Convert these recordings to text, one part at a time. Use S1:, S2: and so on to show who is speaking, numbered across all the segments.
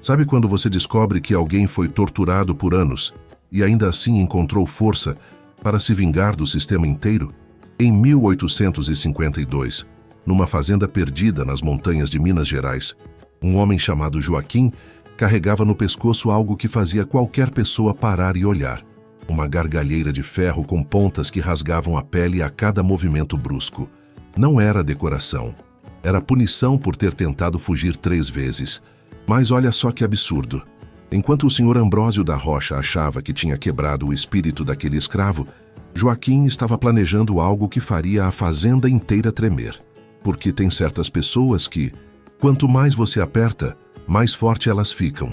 S1: Sabe quando você descobre que alguém foi torturado por anos e ainda assim encontrou força para se vingar do sistema inteiro? Em 1852, numa fazenda perdida nas montanhas de Minas Gerais, um homem chamado Joaquim carregava no pescoço algo que fazia qualquer pessoa parar e olhar. Uma gargalheira de ferro com pontas que rasgavam a pele a cada movimento brusco. Não era decoração. Era punição por ter tentado fugir 3 vezes. Mas olha só que absurdo. Enquanto o Sr. Ambrósio da Rocha achava que tinha quebrado o espírito daquele escravo, Joaquim estava planejando algo que faria a fazenda inteira tremer. Porque tem certas pessoas que, quanto mais você aperta, mais forte elas ficam.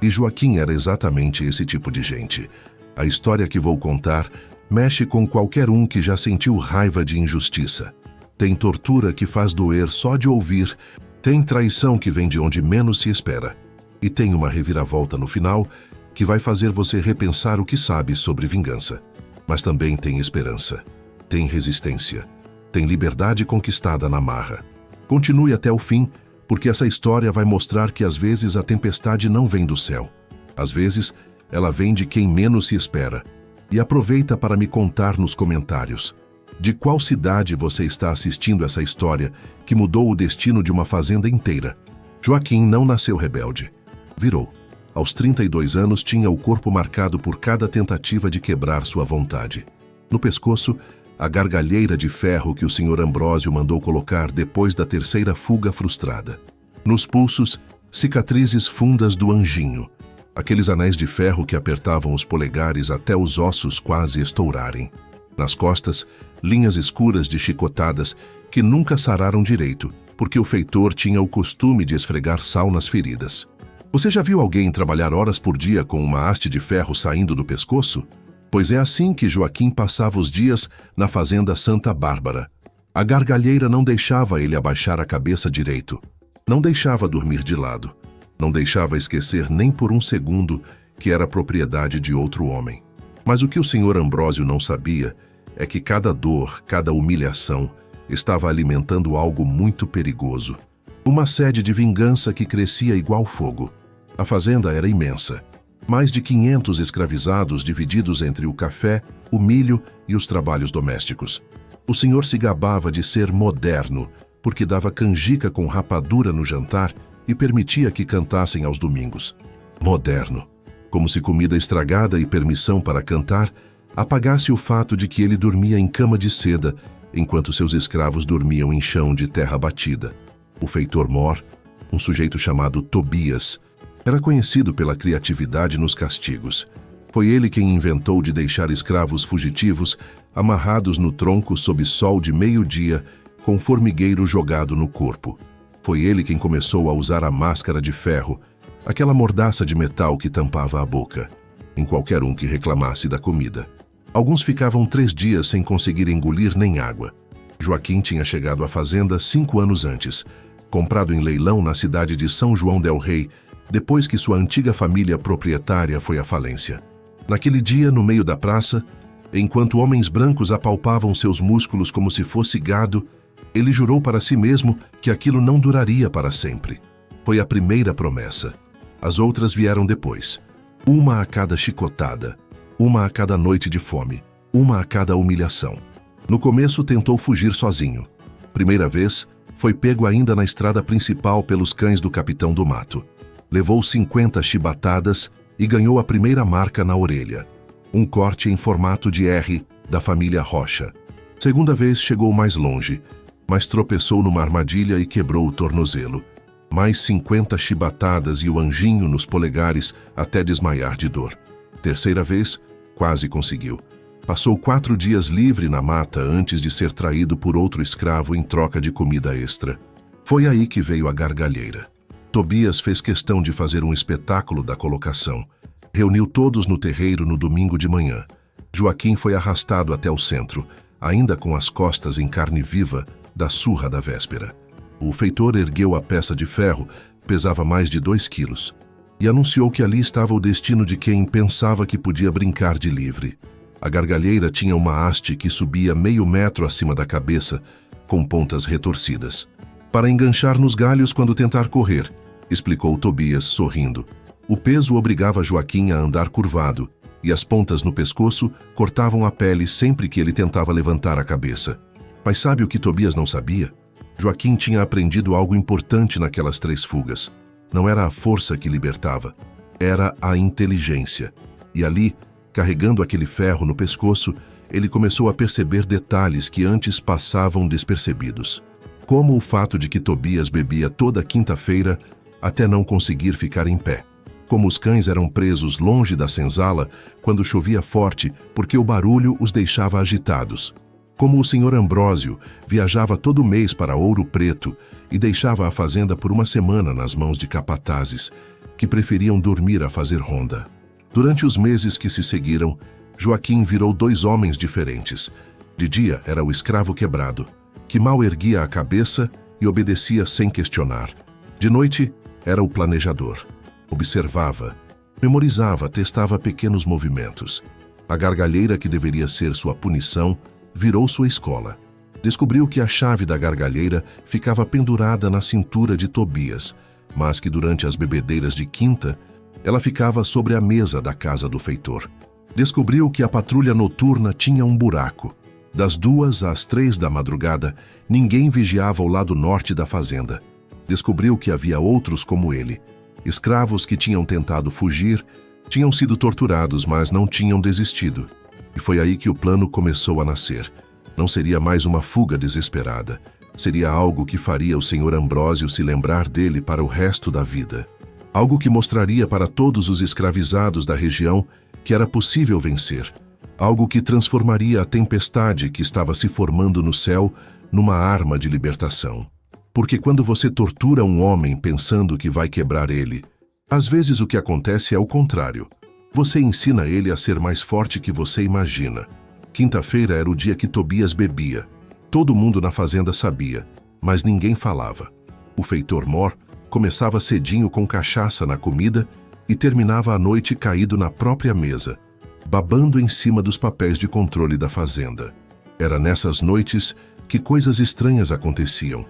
S1: E Joaquim era exatamente esse tipo de gente. A história que vou contar mexe com qualquer um que já sentiu raiva de injustiça. Tem tortura que faz doer só de ouvir, tem traição que vem de onde menos se espera. E tem uma reviravolta no final que vai fazer você repensar o que sabe sobre vingança. Mas também tem esperança, tem resistência, tem liberdade conquistada na marra. Continue até o fim, porque essa história vai mostrar que às vezes a tempestade não vem do céu. Às vezes, ela vem de quem menos se espera. E aproveita para me contar nos comentários. De qual cidade você está assistindo essa história que mudou o destino de uma fazenda inteira? Joaquim não nasceu rebelde. Virou. Aos 32 anos tinha o corpo marcado por cada tentativa de quebrar sua vontade. No pescoço, a gargalheira de ferro que o Sr. Ambrósio mandou colocar depois da 3ª fuga frustrada. Nos pulsos, cicatrizes fundas do anjinho. Aqueles anéis de ferro que apertavam os polegares até os ossos quase estourarem. Nas costas, linhas escuras de chicotadas que nunca sararam direito, porque o feitor tinha o costume de esfregar sal nas feridas. Você já viu alguém trabalhar horas por dia com uma haste de ferro saindo do pescoço? Pois é assim que Joaquim passava os dias na fazenda Santa Bárbara. A gargalheira não deixava ele abaixar a cabeça direito. Não deixava dormir de lado. Não deixava esquecer nem por um segundo que era propriedade de outro homem. Mas o que o Sr. Ambrósio não sabia é que cada dor, cada humilhação, estava alimentando algo muito perigoso. Uma sede de vingança que crescia igual fogo. A fazenda era imensa. Mais de 500 escravizados divididos entre o café, o milho e os trabalhos domésticos. O senhor se gabava de ser moderno, porque dava canjica com rapadura no jantar e permitia que cantassem aos domingos. Moderno. Como se comida estragada e permissão para cantar apagasse o fato de que ele dormia em cama de seda, enquanto seus escravos dormiam em chão de terra batida. O feitor Mor, um sujeito chamado Tobias, era conhecido pela criatividade nos castigos. Foi ele quem inventou de deixar escravos fugitivos amarrados no tronco sob sol de meio-dia, com formigueiro jogado no corpo. Foi ele quem começou a usar a máscara de ferro, aquela mordaça de metal que tampava a boca, em qualquer um que reclamasse da comida. Alguns ficavam 3 dias sem conseguir engolir nem água. Joaquim tinha chegado à fazenda 5 anos antes, comprado em leilão na cidade de São João del Rei, depois que sua antiga família proprietária foi à falência. Naquele dia, no meio da praça, enquanto homens brancos apalpavam seus músculos como se fosse gado, ele jurou para si mesmo que aquilo não duraria para sempre. Foi a primeira promessa. As outras vieram depois. Uma a cada chicotada, uma a cada noite de fome, uma a cada humilhação. No começo tentou fugir sozinho. Primeira vez, foi pego ainda na estrada principal pelos cães do capitão do mato. Levou 50 chibatadas e ganhou a primeira marca na orelha. Um corte em formato de R da família Rocha. Segunda vez chegou mais longe, mas tropeçou numa armadilha e quebrou o tornozelo. Mais 50 chibatadas e o anjinho nos polegares até desmaiar de dor. Terceira vez, quase conseguiu. Passou 4 dias livre na mata antes de ser traído por outro escravo em troca de comida extra. Foi aí que veio a gargalheira. Tobias fez questão de fazer um espetáculo da colocação. Reuniu todos no terreiro no domingo de manhã. Joaquim foi arrastado até o centro, ainda com as costas em carne viva da surra da véspera. O feitor ergueu a peça de ferro, pesava mais de 2 quilos, e anunciou que ali estava o destino de quem pensava que podia brincar de livre. A gargalheira tinha uma haste que subia meio metro acima da cabeça, com pontas retorcidas, para enganchar nos galhos quando tentar correr, explicou Tobias, sorrindo. O peso obrigava Joaquim a andar curvado, e as pontas no pescoço cortavam a pele sempre que ele tentava levantar a cabeça. Mas sabe o que Tobias não sabia? Joaquim tinha aprendido algo importante naquelas 3 fugas. Não era a força que libertava, era a inteligência. E ali, carregando aquele ferro no pescoço, ele começou a perceber detalhes que antes passavam despercebidos. Como o fato de que Tobias bebia toda quinta-feira até não conseguir ficar em pé. Como os cães eram presos longe da senzala quando chovia forte porque o barulho os deixava agitados. Como o Sr. Ambrósio viajava todo mês para Ouro Preto e deixava a fazenda por uma semana nas mãos de capatazes, que preferiam dormir a fazer ronda. Durante os meses que se seguiram, Joaquim virou 2 homens diferentes. De dia era o escravo quebrado, que mal erguia a cabeça e obedecia sem questionar. De noite, era o planejador. Observava, memorizava, testava pequenos movimentos. A gargalheira que deveria ser sua punição virou sua escola. Descobriu que a chave da gargalheira ficava pendurada na cintura de Tobias, mas que durante as bebedeiras de quinta, ela ficava sobre a mesa da casa do feitor. Descobriu que a patrulha noturna tinha um buraco. Das 2 às 3 da madrugada, ninguém vigiava o lado norte da fazenda. Descobriu que havia outros como ele. Escravos que tinham tentado fugir, tinham sido torturados, mas não tinham desistido. E foi aí que o plano começou a nascer. Não seria mais uma fuga desesperada. Seria algo que faria o Sr. Ambrósio se lembrar dele para o resto da vida. Algo que mostraria para todos os escravizados da região que era possível vencer. Algo que transformaria a tempestade que estava se formando no céu numa arma de libertação. Porque quando você tortura um homem pensando que vai quebrar ele, às vezes o que acontece é o contrário. Você ensina ele a ser mais forte que você imagina. Quinta-feira era o dia que Tobias bebia. Todo mundo na fazenda sabia, mas ninguém falava. O feitor Mor começava cedinho com cachaça na comida e terminava a noite caído na própria mesa, babando em cima dos papéis de controle da fazenda. Era nessas noites que coisas estranhas aconteciam,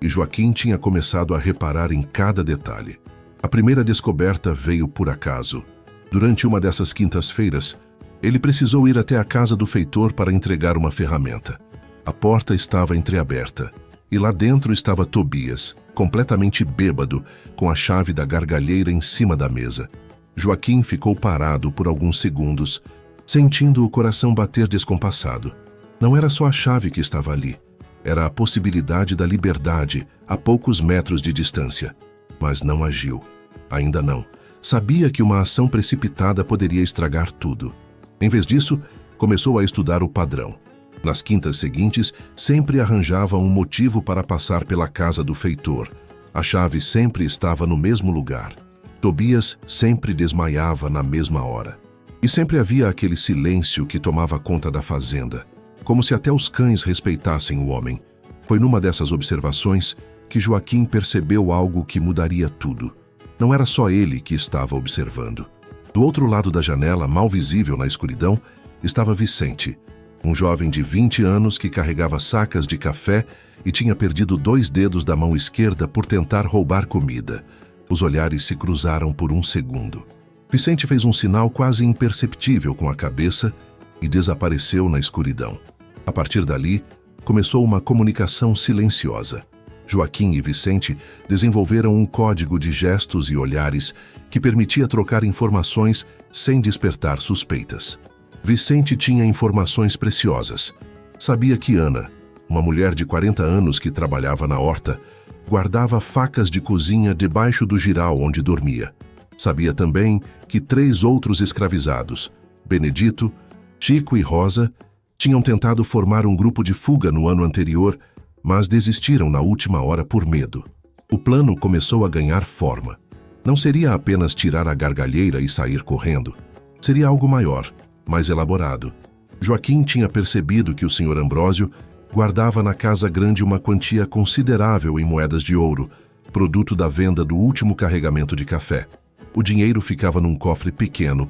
S1: e Joaquim tinha começado a reparar em cada detalhe. A primeira descoberta veio por acaso. Durante uma dessas quintas-feiras, ele precisou ir até a casa do feitor para entregar uma ferramenta. A porta estava entreaberta, e lá dentro estava Tobias, completamente bêbado, com a chave da gargalheira em cima da mesa. Joaquim ficou parado por alguns segundos, sentindo o coração bater descompassado. Não era só a chave que estava ali, era a possibilidade da liberdade a poucos metros de distância. Mas não agiu. Ainda não. Sabia que uma ação precipitada poderia estragar tudo. Em vez disso, começou a estudar o padrão. Nas quintas seguintes, sempre arranjava um motivo para passar pela casa do feitor. A chave sempre estava no mesmo lugar. Tobias sempre desmaiava na mesma hora. E sempre havia aquele silêncio que tomava conta da fazenda, como se até os cães respeitassem o homem. Foi numa dessas observações que Joaquim percebeu algo que mudaria tudo. Não era só ele que estava observando. Do outro lado da janela, mal visível na escuridão, estava Vicente, um jovem de 20 anos que carregava sacas de café e tinha perdido 2 dedos da mão esquerda por tentar roubar comida. Os olhares se cruzaram por um segundo. Vicente fez um sinal quase imperceptível com a cabeça e desapareceu na escuridão. A partir dali, começou uma comunicação silenciosa. Joaquim e Vicente desenvolveram um código de gestos e olhares que permitia trocar informações sem despertar suspeitas. Vicente tinha informações preciosas. Sabia que Ana, uma mulher de 40 anos que trabalhava na horta, guardava facas de cozinha debaixo do jiral onde dormia. Sabia também que 3 outros escravizados, Benedito, Chico e Rosa, tinham tentado formar um grupo de fuga no ano anterior, mas desistiram na última hora por medo. O plano começou a ganhar forma. Não seria apenas tirar a gargalheira e sair correndo. Seria algo maior, mais elaborado. Joaquim tinha percebido que o Sr. Ambrósio guardava na casa grande uma quantia considerável em moedas de ouro, produto da venda do último carregamento de café. O dinheiro ficava num cofre pequeno,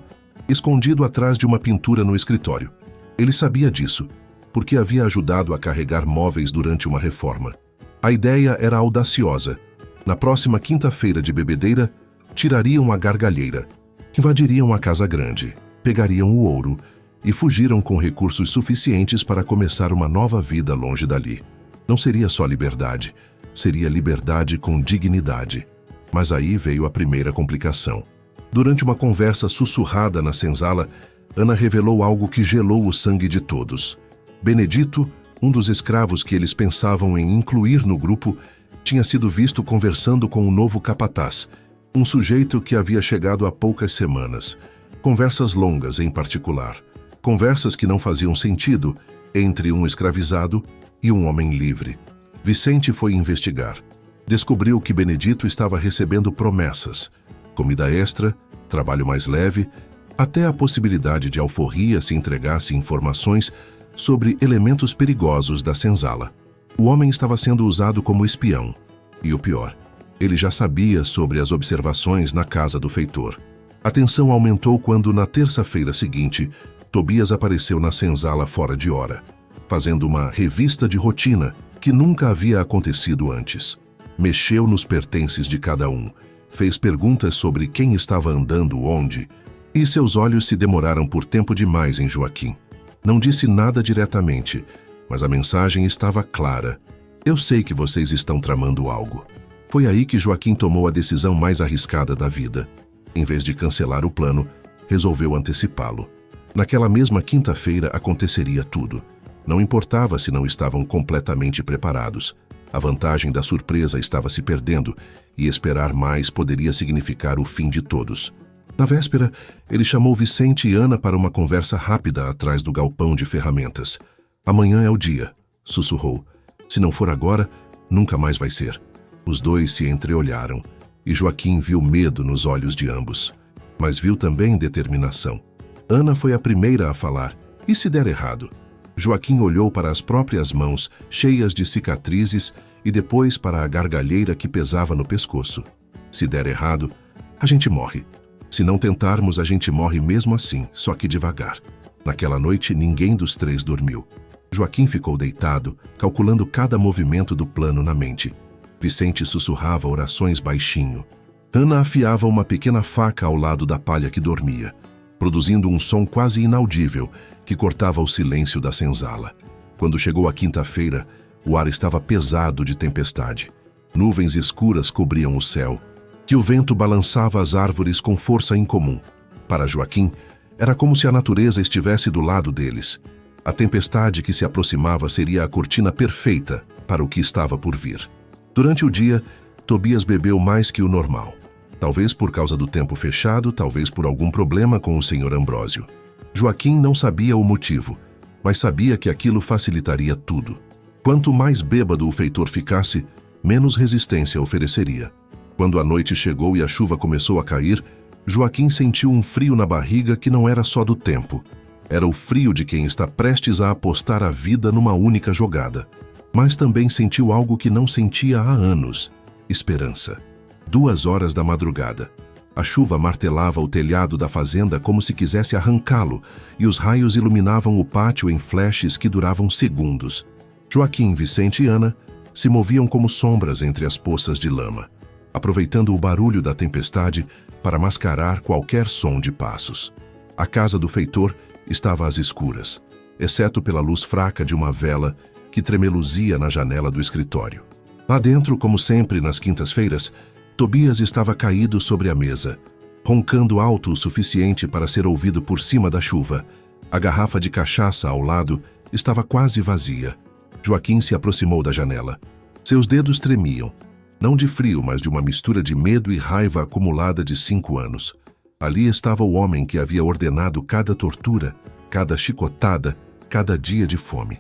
S1: escondido atrás de uma pintura no escritório. Ele sabia disso, porque havia ajudado a carregar móveis durante uma reforma. A ideia era audaciosa. Na próxima quinta-feira de bebedeira, tirariam a gargalheira, invadiriam a casa grande, pegariam o ouro e fugiram com recursos suficientes para começar uma nova vida longe dali. Não seria só liberdade, seria liberdade com dignidade. Mas aí veio a primeira complicação. Durante uma conversa sussurrada na senzala, Ana revelou algo que gelou o sangue de todos. Benedito, um dos escravos que eles pensavam em incluir no grupo, tinha sido visto conversando com o novo capataz, um sujeito que havia chegado há poucas semanas. Conversas longas, em particular. Conversas que não faziam sentido entre um escravizado e um homem livre. Vicente foi investigar. Descobriu que Benedito estava recebendo promessas, comida extra, trabalho mais leve, até a possibilidade de alforria se entregasse informações sobre elementos perigosos da senzala. O homem estava sendo usado como espião. E o pior, ele já sabia sobre as observações na casa do feitor. A tensão aumentou quando, na terça-feira seguinte, Tobias apareceu na senzala fora de hora, fazendo uma revista de rotina que nunca havia acontecido antes. Mexeu nos pertences de cada um, fez perguntas sobre quem estava andando onde, e seus olhos se demoraram por tempo demais em Joaquim. Não disse nada diretamente, mas a mensagem estava clara. Eu sei que vocês estão tramando algo. Foi aí que Joaquim tomou a decisão mais arriscada da vida. Em vez de cancelar o plano, resolveu antecipá-lo. Naquela mesma quinta-feira aconteceria tudo. Não importava se não estavam completamente preparados. A vantagem da surpresa estava se perdendo e esperar mais poderia significar o fim de todos. Na véspera, ele chamou Vicente e Ana para uma conversa rápida atrás do galpão de ferramentas. Amanhã é o dia, sussurrou. Se não for agora, nunca mais vai ser. Os dois se entreolharam e Joaquim viu medo nos olhos de ambos. Mas viu também determinação. Ana foi a primeira a falar. E se der errado? Joaquim olhou para as próprias mãos, cheias de cicatrizes, e depois para a gargalheira que pesava no pescoço. Se der errado, a gente morre. Se não tentarmos, a gente morre mesmo assim, só que devagar. Naquela noite, ninguém dos três dormiu. Joaquim ficou deitado, calculando cada movimento do plano na mente. Vicente sussurrava orações baixinho. Ana afiava uma pequena faca ao lado da palha que dormia, produzindo um som quase inaudível que cortava o silêncio da senzala. Quando chegou a quinta-feira, o ar estava pesado de tempestade. Nuvens escuras cobriam o céu, que o vento balançava as árvores com força incomum. Para Joaquim, era como se a natureza estivesse do lado deles. A tempestade que se aproximava seria a cortina perfeita para o que estava por vir. Durante o dia, Tobias bebeu mais que o normal. Talvez por causa do tempo fechado, talvez por algum problema com o Sr. Ambrósio. Joaquim não sabia o motivo, mas sabia que aquilo facilitaria tudo. Quanto mais bêbado o feitor ficasse, menos resistência ofereceria. Quando a noite chegou e a chuva começou a cair, Joaquim sentiu um frio na barriga que não era só do tempo. Era o frio de quem está prestes a apostar a vida numa única jogada. Mas também sentiu algo que não sentia há anos: esperança. 2 horas da madrugada. A chuva martelava o telhado da fazenda como se quisesse arrancá-lo, e os raios iluminavam o pátio em flashes que duravam segundos. Joaquim, Vicente e Ana se moviam como sombras entre as poças de lama, aproveitando o barulho da tempestade para mascarar qualquer som de passos. A casa do feitor estava às escuras, exceto pela luz fraca de uma vela que tremeluzia na janela do escritório. Lá dentro, como sempre nas quintas-feiras, Tobias estava caído sobre a mesa, roncando alto o suficiente para ser ouvido por cima da chuva. A garrafa de cachaça ao lado estava quase vazia. Joaquim se aproximou da janela. Seus dedos tremiam, não de frio, mas de uma mistura de medo e raiva acumulada de 5 anos. Ali estava o homem que havia ordenado cada tortura, cada chicotada, cada dia de fome.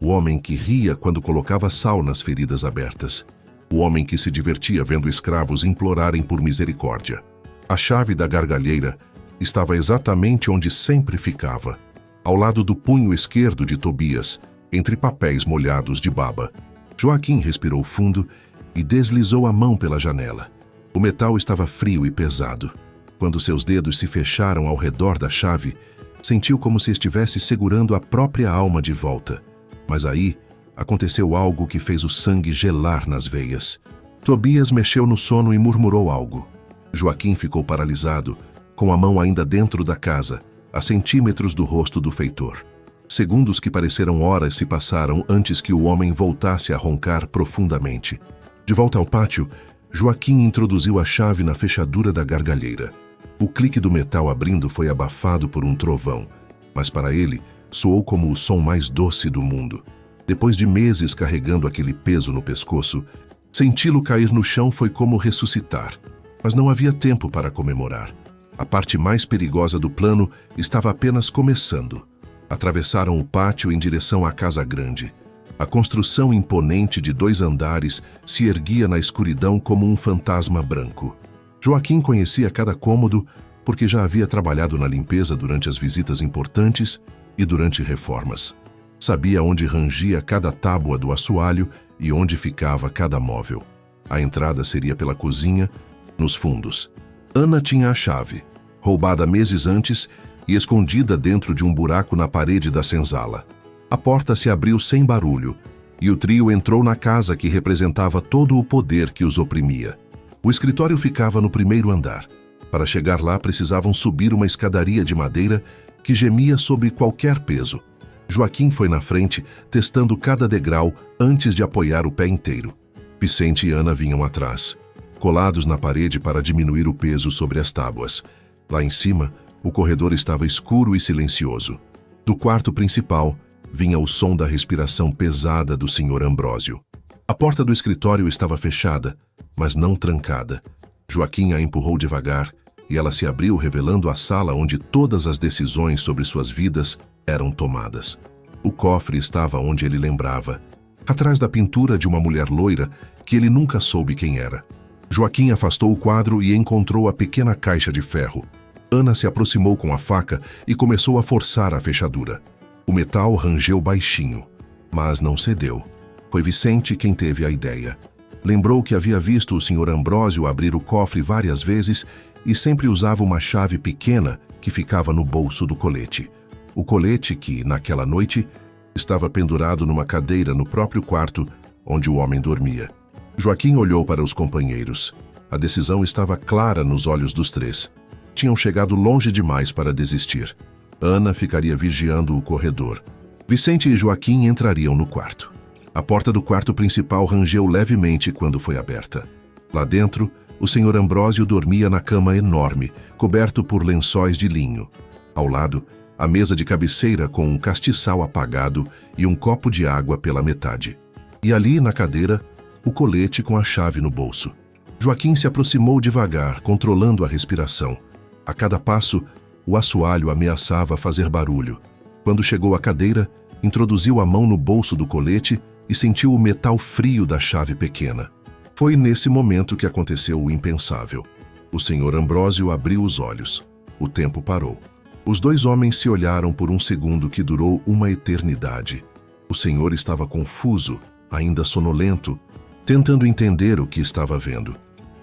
S1: O homem que ria quando colocava sal nas feridas abertas. O homem que se divertia vendo escravos implorarem por misericórdia. A chave da gargalheira estava exatamente onde sempre ficava, ao lado do punho esquerdo de Tobias, entre papéis molhados de baba. Joaquim respirou fundo e deslizou a mão pela janela. O metal estava frio e pesado. Quando seus dedos se fecharam ao redor da chave, sentiu como se estivesse segurando a própria alma de volta. Mas aí aconteceu algo que fez o sangue gelar nas veias. Tobias mexeu no sono e murmurou algo. Joaquim ficou paralisado, com a mão ainda dentro da casa, a centímetros do rosto do feitor. Segundos que pareceram horas se passaram antes que o homem voltasse a roncar profundamente. De volta ao pátio, Joaquim introduziu a chave na fechadura da gargalheira. O clique do metal abrindo foi abafado por um trovão, mas para ele soou como o som mais doce do mundo. Depois de meses carregando aquele peso no pescoço, senti-lo cair no chão foi como ressuscitar, mas não havia tempo para comemorar. A parte mais perigosa do plano estava apenas começando. Atravessaram o pátio em direção à casa grande. A construção imponente de 2 andares se erguia na escuridão como um fantasma branco. Joaquim conhecia cada cômodo porque já havia trabalhado na limpeza durante as visitas importantes e durante reformas. Sabia onde rangia cada tábua do assoalho e onde ficava cada móvel. A entrada seria pela cozinha, nos fundos. Ana tinha a chave, roubada meses antes e escondida dentro de um buraco na parede da senzala. A porta se abriu sem barulho e o trio entrou na casa que representava todo o poder que os oprimia. O escritório ficava no 1º andar. Para chegar lá precisavam subir uma escadaria de madeira que gemia sob qualquer peso. Joaquim foi na frente, testando cada degrau antes de apoiar o pé inteiro. Vicente e Ana vinham atrás, colados na parede para diminuir o peso sobre as tábuas. Lá em cima, o corredor estava escuro e silencioso. Do quarto principal, vinha o som da respiração pesada do Sr. Ambrósio. A porta do escritório estava fechada, mas não trancada. Joaquim a empurrou devagar e ela se abriu, revelando a sala onde todas as decisões sobre suas vidas eram tomadas. O cofre estava onde ele lembrava, atrás da pintura de uma mulher loira que ele nunca soube quem era. Joaquim afastou o quadro e encontrou a pequena caixa de ferro. Ana se aproximou com a faca e começou a forçar a fechadura. O metal rangeu baixinho, mas não cedeu. Foi Vicente quem teve a ideia. Lembrou que havia visto o Sr. Ambrósio abrir o cofre várias vezes e sempre usava uma chave pequena que ficava no bolso do colete. O colete que, naquela noite, estava pendurado numa cadeira no próprio quarto onde o homem dormia. Joaquim olhou para os companheiros. A decisão estava clara nos olhos dos 3. Tinham chegado longe demais para desistir. Ana ficaria vigiando o corredor. Vicente e Joaquim entrariam no quarto. A porta do quarto principal rangeu levemente quando foi aberta. Lá dentro, o Sr. Ambrósio dormia na cama enorme, coberto por lençóis de linho. Ao lado, a mesa de cabeceira com um castiçal apagado e um copo de água pela metade. E ali, na cadeira, o colete com a chave no bolso. Joaquim se aproximou devagar, controlando a respiração. A cada passo, o assoalho ameaçava fazer barulho. Quando chegou à cadeira, introduziu a mão no bolso do colete e sentiu o metal frio da chave pequena. Foi nesse momento que aconteceu o impensável. O Sr. Ambrósio abriu os olhos. O tempo parou. Os 2 homens se olharam por um segundo que durou uma eternidade. O senhor estava confuso, ainda sonolento, tentando entender o que estava vendo.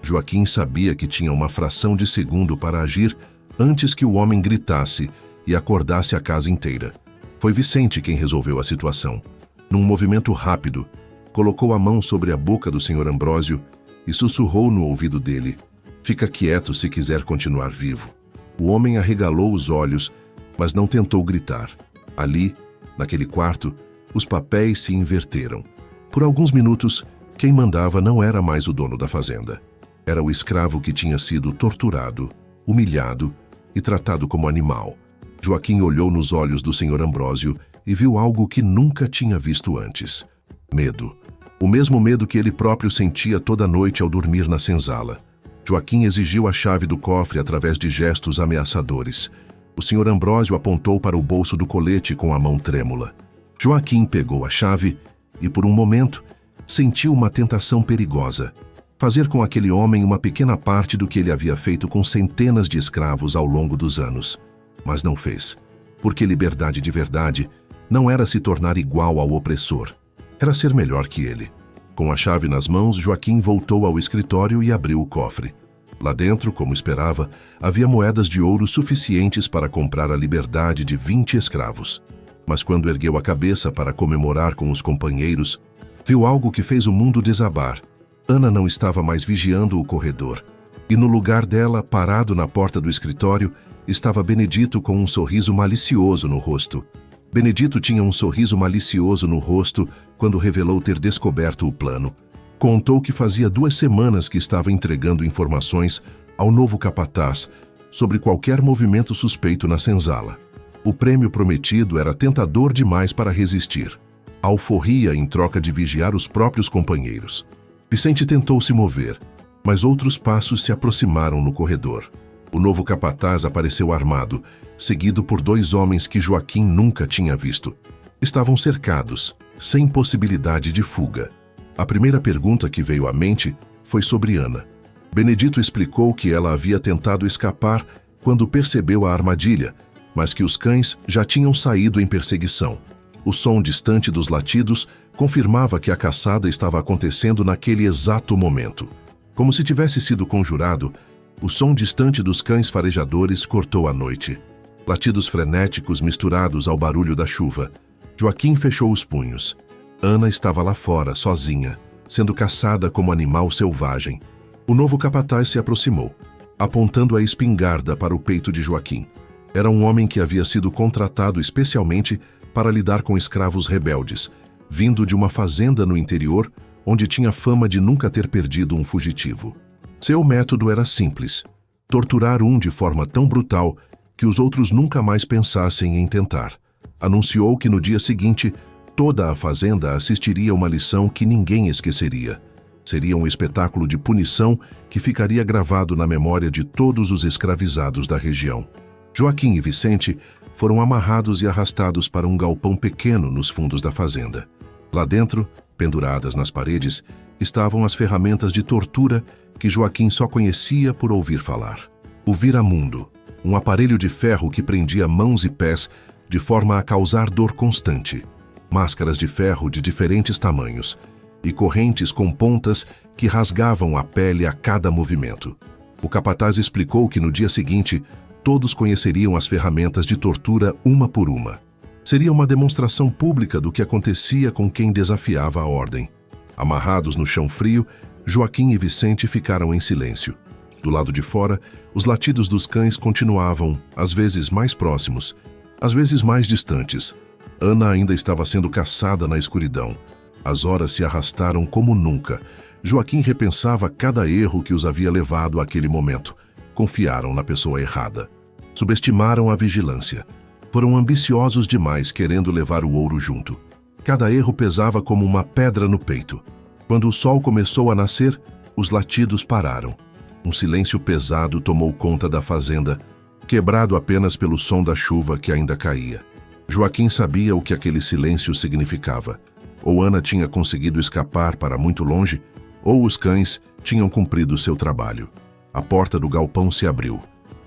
S1: Joaquim sabia que tinha uma fração de segundo para agir antes que o homem gritasse e acordasse a casa inteira. Foi Vicente quem resolveu a situação. Num movimento rápido, colocou a mão sobre a boca do Sr. Ambrósio e sussurrou no ouvido dele: "Fica quieto se quiser continuar vivo." O homem arregalou os olhos, mas não tentou gritar. Ali, naquele quarto, os papéis se inverteram. Por alguns minutos, quem mandava não era mais o dono da fazenda. Era o escravo que tinha sido torturado, humilhado e tratado como animal. Joaquim olhou nos olhos do Sr. Ambrósio e viu algo que nunca tinha visto antes. Medo. O mesmo medo que ele próprio sentia toda noite ao dormir na senzala. Joaquim exigiu a chave do cofre através de gestos ameaçadores. O Sr. Ambrósio apontou para o bolso do colete com a mão trêmula. Joaquim pegou a chave e, por um momento, sentiu uma tentação perigosa. Fazer com aquele homem uma pequena parte do que ele havia feito com centenas de escravos ao longo dos anos. Mas não fez, porque liberdade de verdade não era se tornar igual ao opressor. Era ser melhor que ele. Com a chave nas mãos, Joaquim voltou ao escritório e abriu o cofre. Lá dentro, como esperava, havia moedas de ouro suficientes para comprar a liberdade de 20 escravos. Mas quando ergueu a cabeça para comemorar com os companheiros, viu algo que fez o mundo desabar. Ana não estava mais vigiando o corredor. E no lugar dela, parado na porta do escritório, estava Benedito com um sorriso malicioso no rosto. Benedito tinha um sorriso malicioso no rosto quando revelou ter descoberto o plano. Contou que fazia 2 semanas que estava entregando informações ao novo capataz sobre qualquer movimento suspeito na senzala. O prêmio prometido era tentador demais para resistir. Alforria em troca de vigiar os próprios companheiros. Vicente tentou se mover, mas outros passos se aproximaram no corredor. O novo capataz apareceu armado, seguido por 2 homens que Joaquim nunca tinha visto. Estavam cercados, sem possibilidade de fuga. A primeira pergunta que veio à mente foi sobre Ana. Benedito explicou que ela havia tentado escapar quando percebeu a armadilha, mas que os cães já tinham saído em perseguição. O som distante dos latidos confirmava que a caçada estava acontecendo naquele exato momento. Como se tivesse sido conjurado, o som distante dos cães farejadores cortou a noite. Latidos frenéticos misturados ao barulho da chuva. Joaquim fechou os punhos. Ana estava lá fora, sozinha, sendo caçada como animal selvagem. O novo capataz se aproximou, apontando a espingarda para o peito de Joaquim. Era um homem que havia sido contratado especialmente para lidar com escravos rebeldes, vindo de uma fazenda no interior, onde tinha fama de nunca ter perdido um fugitivo. Seu método era simples: torturar um de forma tão brutal que os outros nunca mais pensassem em tentar. Anunciou que no dia seguinte, toda a fazenda assistiria a uma lição que ninguém esqueceria. Seria um espetáculo de punição que ficaria gravado na memória de todos os escravizados da região. Joaquim e Vicente foram amarrados e arrastados para um galpão pequeno nos fundos da fazenda. Lá dentro, penduradas nas paredes, estavam as ferramentas de tortura que Joaquim só conhecia por ouvir falar. O viramundo, um aparelho de ferro que prendia mãos e pés de forma a causar dor constante. Máscaras de ferro de diferentes tamanhos e correntes com pontas que rasgavam a pele a cada movimento. O capataz explicou que no dia seguinte, todos conheceriam as ferramentas de tortura uma por uma. Seria uma demonstração pública do que acontecia com quem desafiava a ordem. Amarrados no chão frio, Joaquim e Vicente ficaram em silêncio. Do lado de fora, os latidos dos cães continuavam, às vezes mais próximos, às vezes mais distantes. Ana ainda estava sendo caçada na escuridão. As horas se arrastaram como nunca. Joaquim repensava cada erro que os havia levado àquele momento. Confiaram na pessoa errada. Subestimaram a vigilância. Foram ambiciosos demais querendo levar o ouro junto. Cada erro pesava como uma pedra no peito. Quando o sol começou a nascer, os latidos pararam. Um silêncio pesado tomou conta da fazenda, quebrado apenas pelo som da chuva que ainda caía. Joaquim sabia o que aquele silêncio significava. Ou Ana tinha conseguido escapar para muito longe, ou os cães tinham cumprido seu trabalho. A porta do galpão se abriu,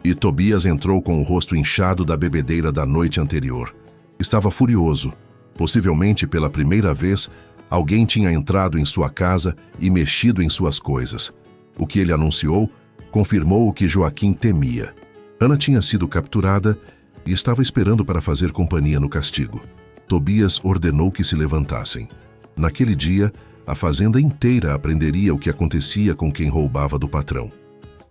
S1: e Tobias entrou com o rosto inchado da bebedeira da noite anterior. Estava furioso. Possivelmente pela primeira vez, alguém tinha entrado em sua casa e mexido em suas coisas. O que ele anunciou confirmou o que Joaquim temia. Ana tinha sido capturada e estava esperando para fazer companhia no castigo. Tobias ordenou que se levantassem. Naquele dia, a fazenda inteira aprenderia o que acontecia com quem roubava do patrão.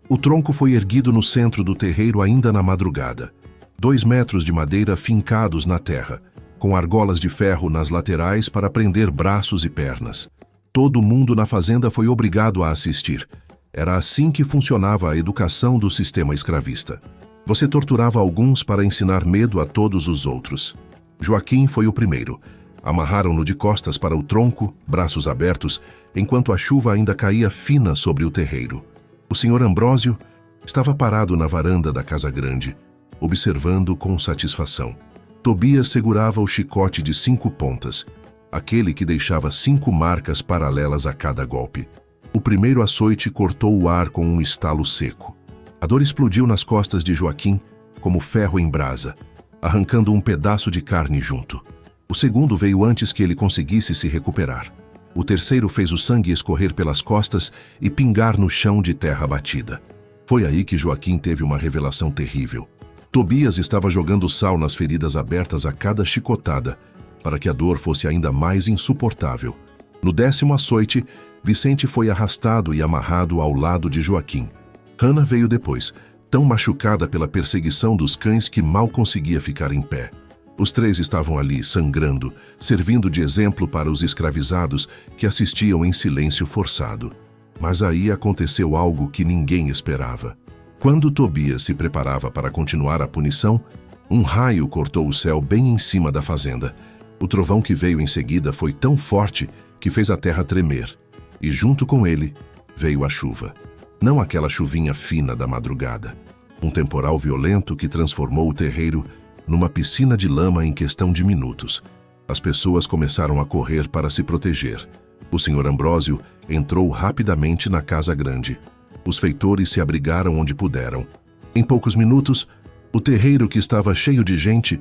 S1: O tronco foi erguido no centro do terreiro ainda na madrugada. 2 metros de madeira fincados na terra, com argolas de ferro nas laterais para prender braços e pernas. Todo mundo na fazenda foi obrigado a assistir. Era assim que funcionava a educação do sistema escravista. Você torturava alguns para ensinar medo a todos os outros. Joaquim foi o primeiro. Amarraram-no de costas para o tronco, braços abertos, enquanto a chuva ainda caía fina sobre o terreiro. O senhor Ambrósio estava parado na varanda da casa grande, observando com satisfação. Tobias segurava o chicote de 5 pontas, aquele que deixava 5 marcas paralelas a cada golpe. O primeiro açoite cortou o ar com um estalo seco. A dor explodiu nas costas de Joaquim, como ferro em brasa, arrancando um pedaço de carne junto. O segundo veio antes que ele conseguisse se recuperar. O terceiro fez o sangue escorrer pelas costas e pingar no chão de terra batida. Foi aí que Joaquim teve uma revelação terrível. Tobias estava jogando sal nas feridas abertas a cada chicotada, para que a dor fosse ainda mais insuportável. No 10º açoite, Vicente foi arrastado e amarrado ao lado de Joaquim. Hannah veio depois, tão machucada pela perseguição dos cães que mal conseguia ficar em pé. Os três estavam ali, sangrando, servindo de exemplo para os escravizados que assistiam em silêncio forçado. Mas aí aconteceu algo que ninguém esperava. Quando Tobias se preparava para continuar a punição, um raio cortou o céu bem em cima da fazenda. O trovão que veio em seguida foi tão forte que fez a terra tremer. E junto com ele, veio a chuva. Não aquela chuvinha fina da madrugada. Um temporal violento que transformou o terreiro numa piscina de lama em questão de minutos. As pessoas começaram a correr para se proteger. O Sr. Ambrósio entrou rapidamente na casa grande. Os feitores se abrigaram onde puderam. Em poucos minutos, o terreiro, que estava cheio de gente,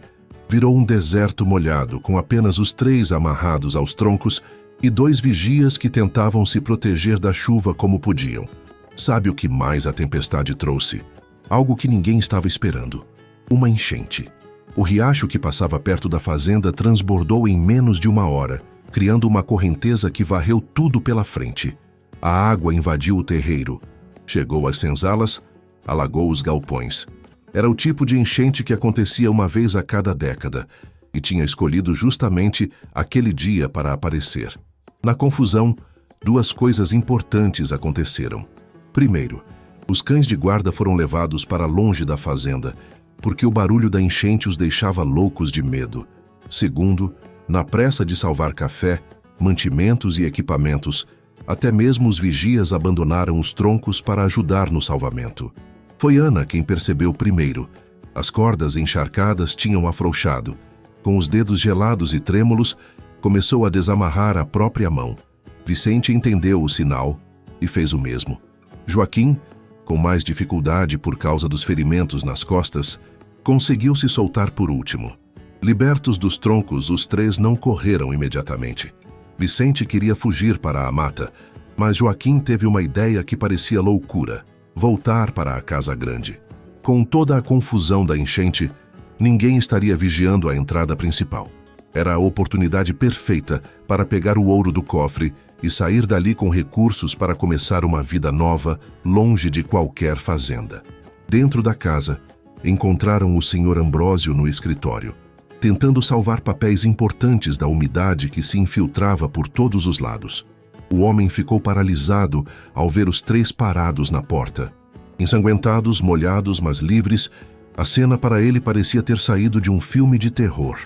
S1: virou um deserto molhado, com apenas os três amarrados aos troncos e 2 vigias que tentavam se proteger da chuva como podiam. Sabe o que mais a tempestade trouxe? Algo que ninguém estava esperando. Uma enchente. O riacho que passava perto da fazenda transbordou em menos de 1 hora, criando uma correnteza que varreu tudo pela frente. A água invadiu o terreiro, chegou às senzalas, alagou os galpões. Era o tipo de enchente que acontecia uma vez a cada década, e tinha escolhido justamente aquele dia para aparecer. Na confusão, 2 coisas importantes aconteceram. Primeiro, os cães de guarda foram levados para longe da fazenda, porque o barulho da enchente os deixava loucos de medo. Segundo, na pressa de salvar café, mantimentos e equipamentos, até mesmo os vigias abandonaram os troncos para ajudar no salvamento. Foi Ana quem percebeu primeiro. As cordas encharcadas tinham afrouxado. Com os dedos gelados e trêmulos, começou a desamarrar a própria mão. Vicente entendeu o sinal e fez o mesmo. Joaquim, com mais dificuldade por causa dos ferimentos nas costas, conseguiu se soltar por último. Libertos dos troncos, os 3 não correram imediatamente. Vicente queria fugir para a mata, mas Joaquim teve uma ideia que parecia loucura: voltar para a casa grande. Com toda a confusão da enchente, ninguém estaria vigiando a entrada principal. Era a oportunidade perfeita para pegar o ouro do cofre e sair dali com recursos para começar uma vida nova, longe de qualquer fazenda. Dentro da casa, encontraram o Sr. Ambrósio no escritório, tentando salvar papéis importantes da umidade que se infiltrava por todos os lados. O homem ficou paralisado ao ver os 3 parados na porta. Ensanguentados, molhados, mas livres, a cena para ele parecia ter saído de um filme de terror.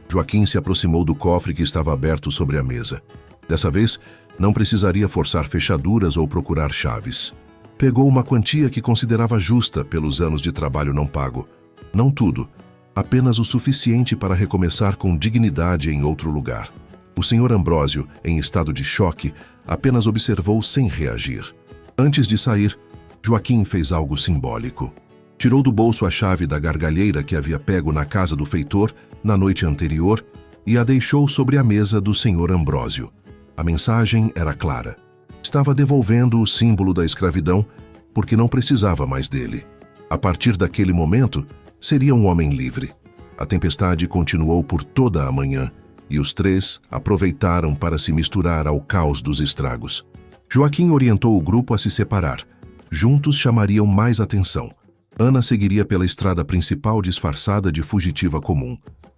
S1: Joaquim se aproximou do cofre que estava aberto sobre a mesa. Dessa vez, não precisaria forçar fechaduras ou procurar chaves. Pegou uma quantia que considerava justa pelos anos de trabalho não pago. Não tudo, apenas o suficiente para recomeçar com dignidade em outro lugar. O Sr. Ambrósio, em estado de choque, apenas observou sem reagir. Antes de sair, Joaquim fez algo simbólico. Tirou do bolso a chave da gargalheira que havia pego na casa do feitor na noite anterior e a deixou sobre a mesa do Sr. Ambrósio. A mensagem era clara. Estava devolvendo o símbolo da escravidão porque não precisava mais dele. A partir daquele momento, seria um homem livre. A tempestade continuou por toda a manhã e os 3 aproveitaram para se misturar ao caos dos estragos. Joaquim orientou o grupo a se separar. Juntos chamariam mais atenção. Ana seguiria pela estrada principal disfarçada de fugitiva comum.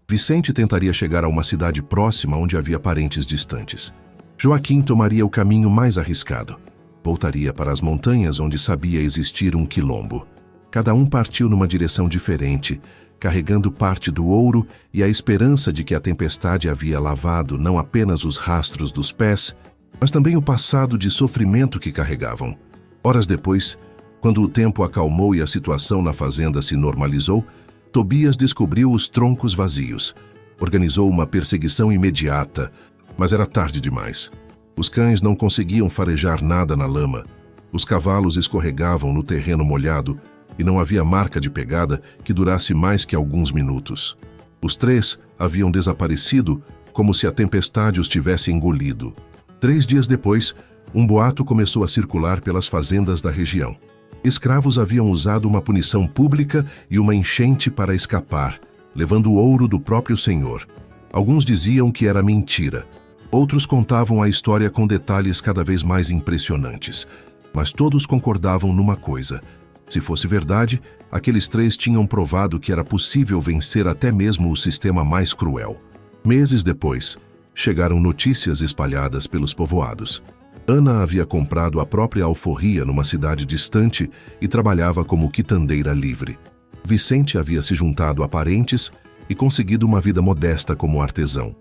S1: Vicente tentaria chegar a uma cidade próxima onde havia parentes distantes. Joaquim tomaria o caminho mais arriscado. Voltaria para as montanhas onde sabia existir um quilombo. Cada um partiu numa direção diferente, carregando parte do ouro e a esperança de que a tempestade havia lavado não apenas os rastros dos pés, mas também o passado de sofrimento que carregavam. Horas depois, quando o tempo acalmou e a situação na fazenda se normalizou, Tobias descobriu os troncos vazios. Organizou uma perseguição imediata, mas era tarde demais. Os cães não conseguiam farejar nada na lama. Os cavalos escorregavam no terreno molhado e não havia marca de pegada que durasse mais que alguns minutos. Os 3 haviam desaparecido como se a tempestade os tivesse engolido. 3 dias depois, um boato começou a circular pelas fazendas da região. Escravos haviam usado uma punição pública e uma enchente para escapar, levando o ouro do próprio senhor. Alguns diziam que era mentira. Outros contavam a história com detalhes cada vez mais impressionantes, mas todos concordavam numa coisa: se fosse verdade, aqueles 3 tinham provado que era possível vencer até mesmo o sistema mais cruel. Meses depois, chegaram notícias espalhadas pelos povoados. Ana havia comprado a própria alforria numa cidade distante e trabalhava como quitandeira livre. Vicente havia se juntado a parentes e conseguido uma vida modesta como artesão.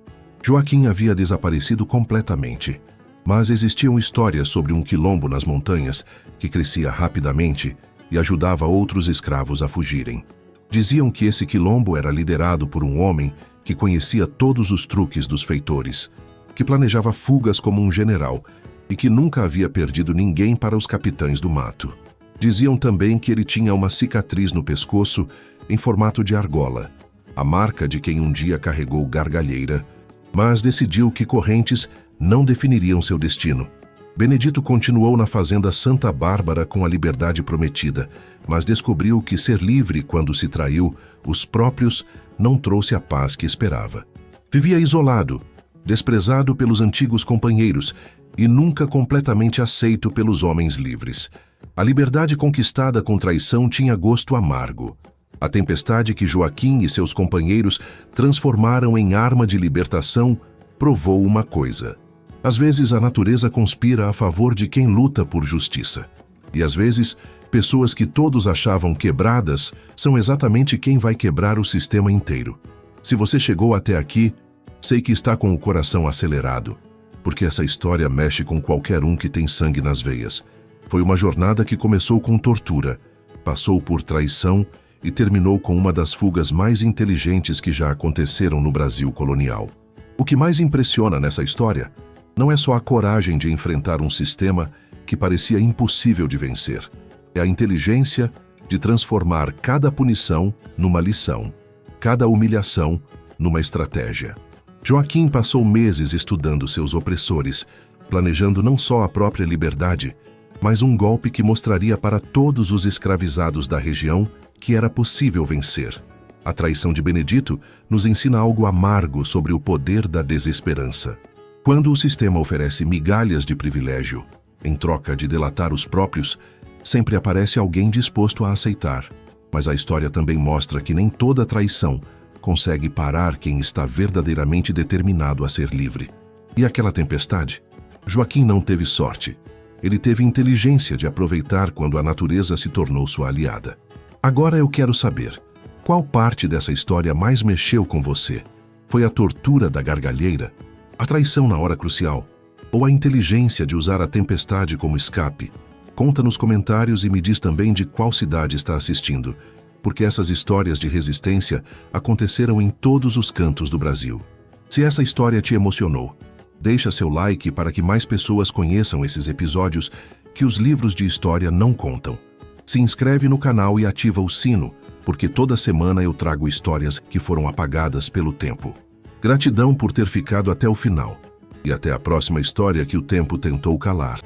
S1: Joaquim havia desaparecido completamente, mas existiam histórias sobre um quilombo nas montanhas que crescia rapidamente e ajudava outros escravos a fugirem. Diziam que esse quilombo era liderado por um homem que conhecia todos os truques dos feitores, que planejava fugas como um general e que nunca havia perdido ninguém para os capitães do mato. Diziam também que ele tinha uma cicatriz no pescoço em formato de argola, a marca de quem um dia carregou Gargalheira, mas decidiu que correntes não definiriam seu destino. Benedito continuou na fazenda Santa Bárbara com a liberdade prometida, mas descobriu que ser livre quando se traiu os próprios não trouxe a paz que esperava. Vivia isolado, desprezado pelos antigos companheiros e nunca completamente aceito pelos homens livres. A liberdade conquistada com traição tinha gosto amargo. A tempestade que Joaquim e seus companheiros transformaram em arma de libertação provou uma coisa: às vezes a natureza conspira a favor de quem luta por justiça. E às vezes, pessoas que todos achavam quebradas são exatamente quem vai quebrar o sistema inteiro. Se você chegou até aqui, sei que está com o coração acelerado, porque essa história mexe com qualquer um que tem sangue nas veias. Foi uma jornada que começou com tortura, passou por traição e terminou com uma das fugas mais inteligentes que já aconteceram no Brasil colonial. O que mais impressiona nessa história não é só a coragem de enfrentar um sistema que parecia impossível de vencer. É a inteligência de transformar cada punição numa lição, cada humilhação numa estratégia. Joaquim passou meses estudando seus opressores, planejando não só a própria liberdade, mas um golpe que mostraria para todos os escravizados da região que era possível vencer. A traição de Benedito nos ensina algo amargo sobre o poder da desesperança. Quando o sistema oferece migalhas de privilégio, em troca de delatar os próprios, sempre aparece alguém disposto a aceitar. Mas a história também mostra que nem toda traição consegue parar quem está verdadeiramente determinado a ser livre. E aquela tempestade? Joaquim não teve sorte. Ele teve inteligência de aproveitar quando a natureza se tornou sua aliada. Agora eu quero saber, qual parte dessa história mais mexeu com você? Foi a tortura da Gargalheira? A traição na hora crucial? Ou a inteligência de usar a tempestade como escape? Conta nos comentários e me diz também de qual cidade está assistindo, porque essas histórias de resistência aconteceram em todos os cantos do Brasil. Se essa história te emocionou, deixa seu like para que mais pessoas conheçam esses episódios que os livros de história não contam. Se inscreve no canal e ativa o sino, porque toda semana eu trago histórias que foram apagadas pelo tempo. Gratidão por ter ficado até o final. E até a próxima história que o tempo tentou calar.